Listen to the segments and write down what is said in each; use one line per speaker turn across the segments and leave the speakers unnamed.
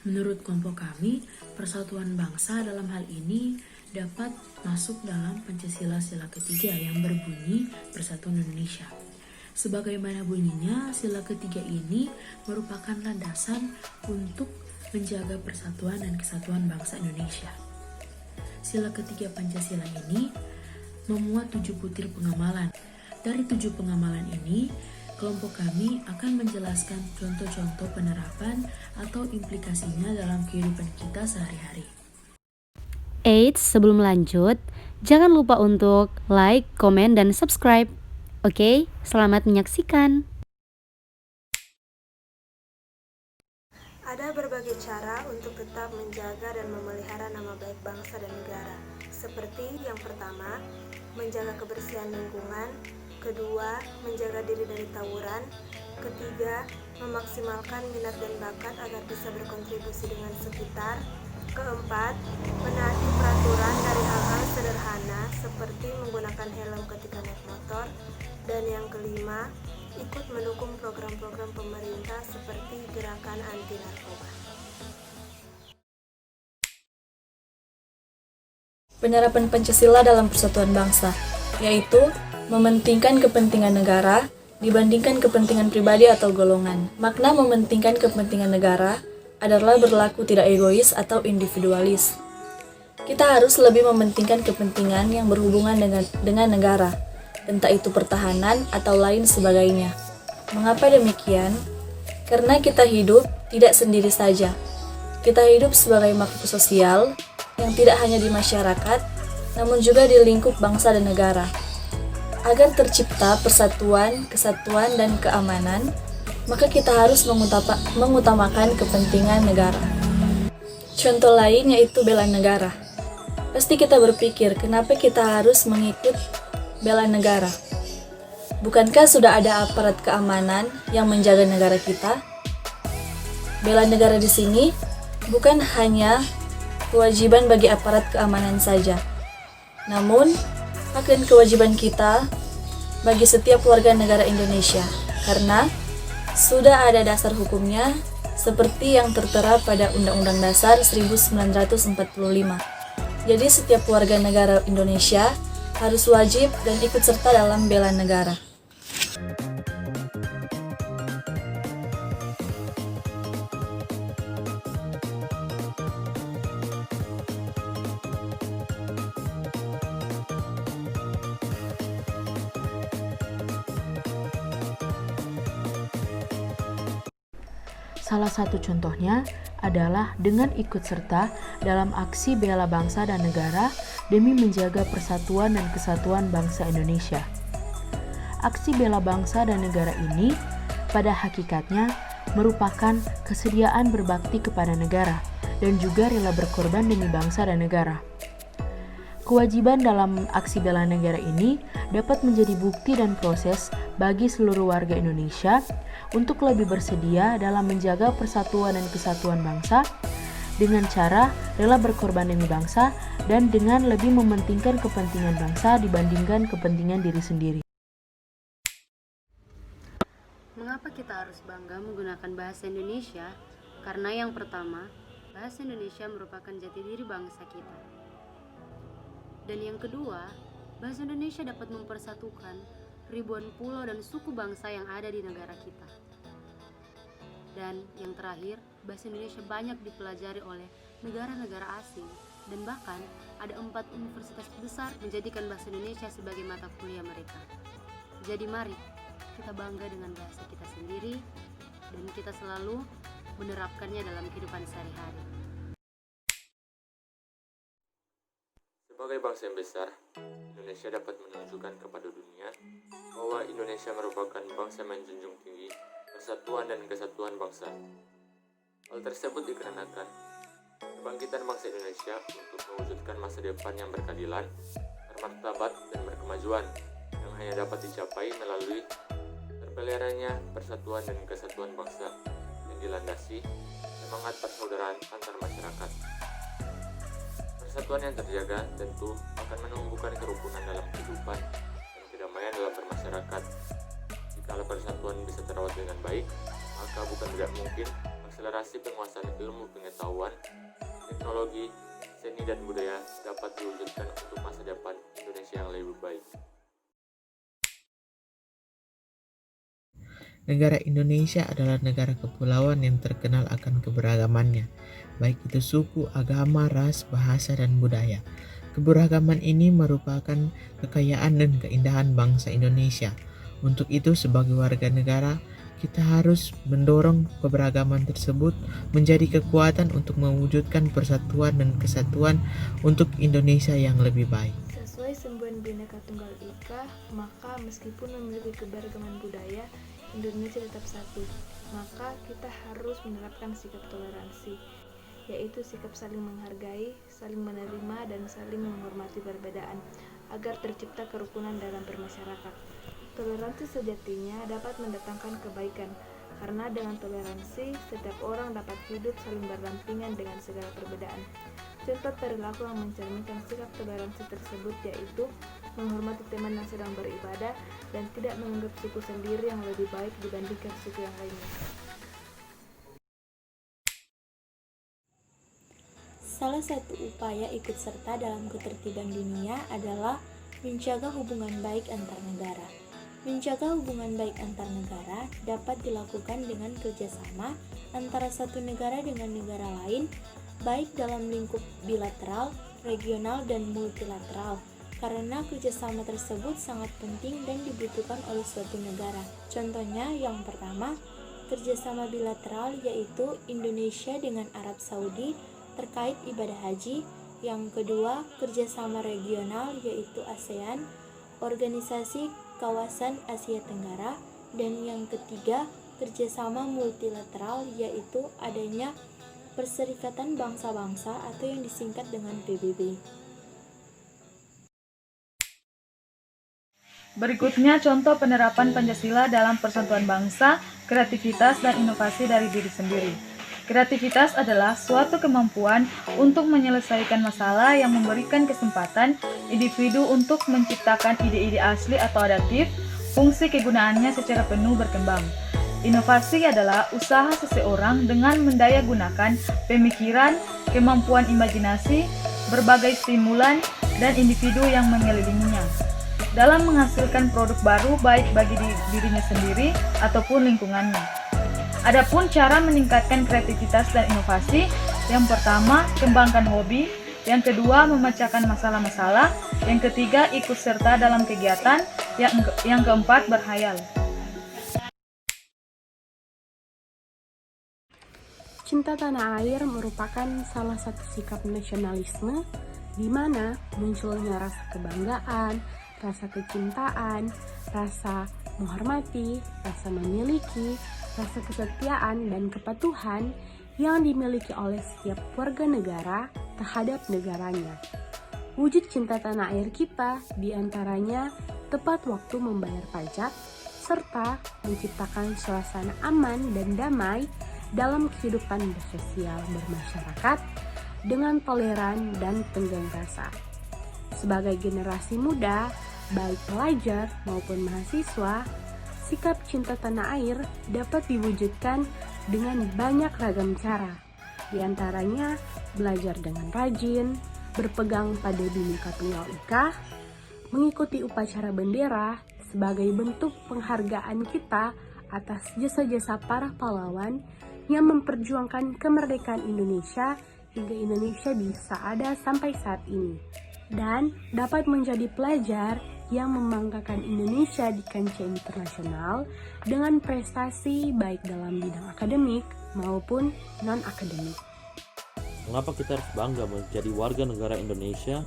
Menurut kelompok kami, persatuan bangsa dalam hal ini dapat masuk dalam Pancasila sila ketiga yang berbunyi Persatuan Indonesia. Sebagaimana bunyinya, sila ketiga ini merupakan landasan untuk menjaga persatuan dan kesatuan bangsa Indonesia. Sila ketiga Pancasila ini memuat 7 butir pengamalan. Dari 7 pengamalan ini, kelompok kami akan menjelaskan contoh-contoh penerapan atau implikasinya dalam kehidupan kita sehari-hari.
Eits, sebelum lanjut, jangan lupa untuk like, komen, dan subscribe. Oke, selamat menyaksikan.
Ada berbagai cara untuk tetap menjaga dan memelihara nama baik bangsa dan negara. Seperti yang pertama, menjaga kebersihan lingkungan. Kedua, menjaga diri dari tawuran. Ketiga, memaksimalkan minat dan bakat agar bisa berkontribusi dengan sekitar. Keempat, menaati peraturan dari hal-hal sederhana seperti menggunakan helm ketika naik motor. Dan yang kelima, ikut mendukung program-program pemerintah seperti gerakan anti narkoba.
Penerapan Pancasila dalam persatuan bangsa, yaitu mementingkan kepentingan negara dibandingkan kepentingan pribadi atau golongan. Makna mementingkan kepentingan negara adalah berlaku tidak egois atau individualis. Kita harus lebih mementingkan kepentingan yang berhubungan dengan negara, entah itu pertahanan atau lain sebagainya. Mengapa demikian? Karena kita hidup tidak sendiri saja. Kita hidup sebagai makhluk sosial yang tidak hanya di masyarakat, namun juga di lingkup bangsa dan negara. Agar tercipta persatuan, kesatuan, dan keamanan, maka kita harus mengutamakan kepentingan negara. Contoh lain yaitu bela negara. Pasti kita berpikir, kenapa kita harus mengikut bela negara? Bukankah sudah ada aparat keamanan yang menjaga negara kita? Bela negara di sini bukan hanya kewajiban bagi aparat keamanan saja, namun hak dan kewajiban kita bagi setiap warga negara Indonesia, karena sudah ada dasar hukumnya seperti yang tertera pada Undang-Undang Dasar 1945. Jadi setiap warga negara Indonesia harus wajib dan ikut serta dalam bela negara.
Salah satu contohnya adalah dengan ikut serta dalam aksi bela bangsa dan negara demi menjaga persatuan dan kesatuan bangsa Indonesia. Aksi bela bangsa dan negara ini pada hakikatnya merupakan kesediaan berbakti kepada negara dan juga rela berkorban demi bangsa dan negara. Kewajiban dalam aksi bela negara ini dapat menjadi bukti dan proses bagi seluruh warga Indonesia untuk lebih bersedia dalam menjaga persatuan dan kesatuan bangsa dengan cara rela berkorban demi bangsa dan dengan lebih mementingkan kepentingan bangsa dibandingkan kepentingan diri sendiri.
Mengapa kita harus bangga menggunakan bahasa Indonesia? Karena yang pertama, bahasa Indonesia merupakan jati diri bangsa kita. Dan yang kedua, bahasa Indonesia dapat mempersatukan ribuan pulau dan suku bangsa yang ada di negara kita. Dan yang terakhir, bahasa Indonesia banyak dipelajari oleh negara-negara asing, dan bahkan ada 4 universitas besar menjadikan bahasa Indonesia sebagai mata kuliah mereka. Jadi mari kita bangga dengan bahasa kita sendiri dan kita selalu menerapkannya dalam kehidupan sehari-hari.
Sebagai bangsa yang besar, Indonesia dapat menunjukkan kepada dunia bahwa Indonesia merupakan bangsa yang menjunjung tinggi persatuan dan kesatuan bangsa. Hal tersebut dikarenakan kebangkitan bangsa Indonesia untuk mewujudkan masa depan yang berkeadilan, bermartabat, dan berkemajuan yang hanya dapat dicapai melalui terpeliharaannya persatuan dan kesatuan bangsa yang dilandasi semangat persaudaraan antar masyarakat. Persatuan yang terjaga tentu akan menumbuhkan kerukunan dalam kehidupan dan kedamaian dalam bermasyarakat. Jika persatuan bisa terawat dengan baik, maka bukan tidak mungkin akselerasi penguasaan ilmu pengetahuan, teknologi, seni dan budaya dapat diwujudkan untuk masa depan Indonesia yang lebih baik.
Negara Indonesia adalah negara kepulauan yang terkenal akan keberagamannya, baik itu suku, agama, ras, bahasa, dan budaya. Keberagaman ini merupakan kekayaan dan keindahan bangsa Indonesia. Untuk itu, sebagai warga negara, kita harus mendorong keberagaman tersebut menjadi kekuatan untuk mewujudkan persatuan dan kesatuan untuk Indonesia yang lebih baik.
Sesuai semboyan Bhinneka Tunggal Ika, maka meskipun memiliki keberagaman budaya, Indonesia tetap satu. Maka kita harus menerapkan sikap toleransi, yaitu sikap saling menghargai, saling menerima, dan saling menghormati perbedaan, agar tercipta kerukunan dalam bermasyarakat. Toleransi sejatinya dapat mendatangkan kebaikan, karena dengan toleransi, setiap orang dapat hidup saling berdampingan dengan segala perbedaan. Contoh perilaku yang mencerminkan sikap toleransi tersebut yaitu menghormati teman yang sedang beribadah dan tidak menganggap suku sendiri yang lebih baik dibandingkan suku yang lainnya.
Salah satu upaya ikut serta dalam ketertiban dunia adalah menjaga hubungan baik antar negara. Menjaga hubungan baik antar negara dapat dilakukan dengan kerjasama antara satu negara dengan negara lain, baik dalam lingkup bilateral, regional, dan multilateral, karena kerjasama tersebut sangat penting dan dibutuhkan oleh suatu negara. Contohnya yang pertama, kerjasama bilateral yaitu Indonesia dengan Arab Saudi terkait ibadah haji. Yang kedua, kerjasama regional yaitu ASEAN, Organisasi Kawasan Asia Tenggara. Dan yang ketiga, kerjasama multilateral yaitu adanya Perserikatan Bangsa-Bangsa atau yang disingkat dengan PBB.
Berikutnya contoh penerapan Pancasila dalam persatuan bangsa, kreativitas dan inovasi dari diri sendiri. Kreativitas adalah suatu kemampuan untuk menyelesaikan masalah yang memberikan kesempatan individu untuk menciptakan ide-ide asli atau adaptif, fungsi kegunaannya secara penuh berkembang. Inovasi adalah usaha seseorang dengan mendaya gunakan pemikiran, kemampuan imajinasi, berbagai stimulan, dan individu yang mengelilinginya dalam menghasilkan produk baru baik bagi dirinya sendiri ataupun lingkungannya. Adapun cara meningkatkan kreativitas dan inovasi, yang pertama, kembangkan hobi, yang kedua, memecahkan masalah-masalah, yang ketiga, ikut serta dalam kegiatan, yang keempat, berhayal.
Cinta tanah air merupakan salah satu sikap nasionalisme di mana munculnya rasa kebanggaan, rasa kecintaan, rasa menghormati, rasa memiliki, rasa kesetiaan dan kepatuhan yang dimiliki oleh setiap warga negara terhadap negaranya. Wujud cinta tanah air kita diantaranya tepat waktu membayar pajak, serta menciptakan suasana aman dan damai dalam kehidupan bersosial bermasyarakat dengan toleran dan tenggang rasa. Sebagai generasi muda, baik pelajar maupun mahasiswa, sikap cinta tanah air dapat diwujudkan dengan banyak ragam cara. Di antaranya belajar dengan rajin, berpegang pada Bhinneka Tunggal Ika, mengikuti upacara bendera sebagai bentuk penghargaan kita atas jasa-jasa para pahlawan yang memperjuangkan kemerdekaan Indonesia hingga Indonesia bisa ada sampai saat ini, dan dapat menjadi pelajar yang membanggakan Indonesia di kancah internasional dengan prestasi baik dalam bidang akademik maupun non-akademik.
Mengapa kita harus bangga menjadi warga negara Indonesia?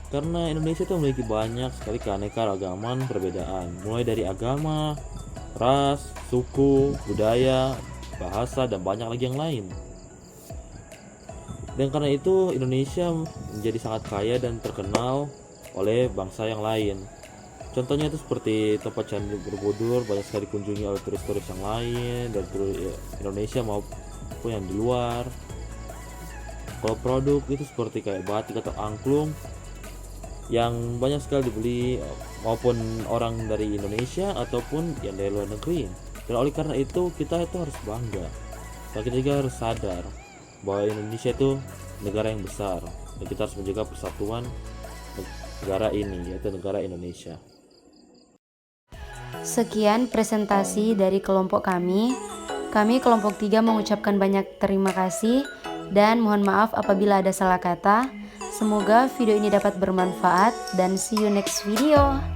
Karena Indonesia itu memiliki banyak sekali keanekaragaman perbedaan, mulai dari agama, ras, suku, budaya, bahasa, dan banyak lagi yang lain. Dan karena itu Indonesia menjadi sangat kaya dan terkenal oleh bangsa yang lain. Contohnya itu seperti tempat Candi Borobudur banyak sekali dikunjungi oleh turis-turis yang lain dari Indonesia maupun yang di luar. Kalau produk itu seperti kayak batik atau angklung yang banyak sekali dibeli maupun orang dari Indonesia ataupun yang dari luar negeri. Dan oleh karena itu kita itu harus bangga Tapi kita juga harus sadar bahwa Indonesia itu negara yang besar dan kita harus menjaga persatuan negara ini, yaitu negara Indonesia.
Sekian presentasi dari kelompok kami. Kami kelompok 3 mengucapkan banyak terima kasih dan mohon maaf apabila ada salah kata. Semoga video ini dapat bermanfaat dan see you next video.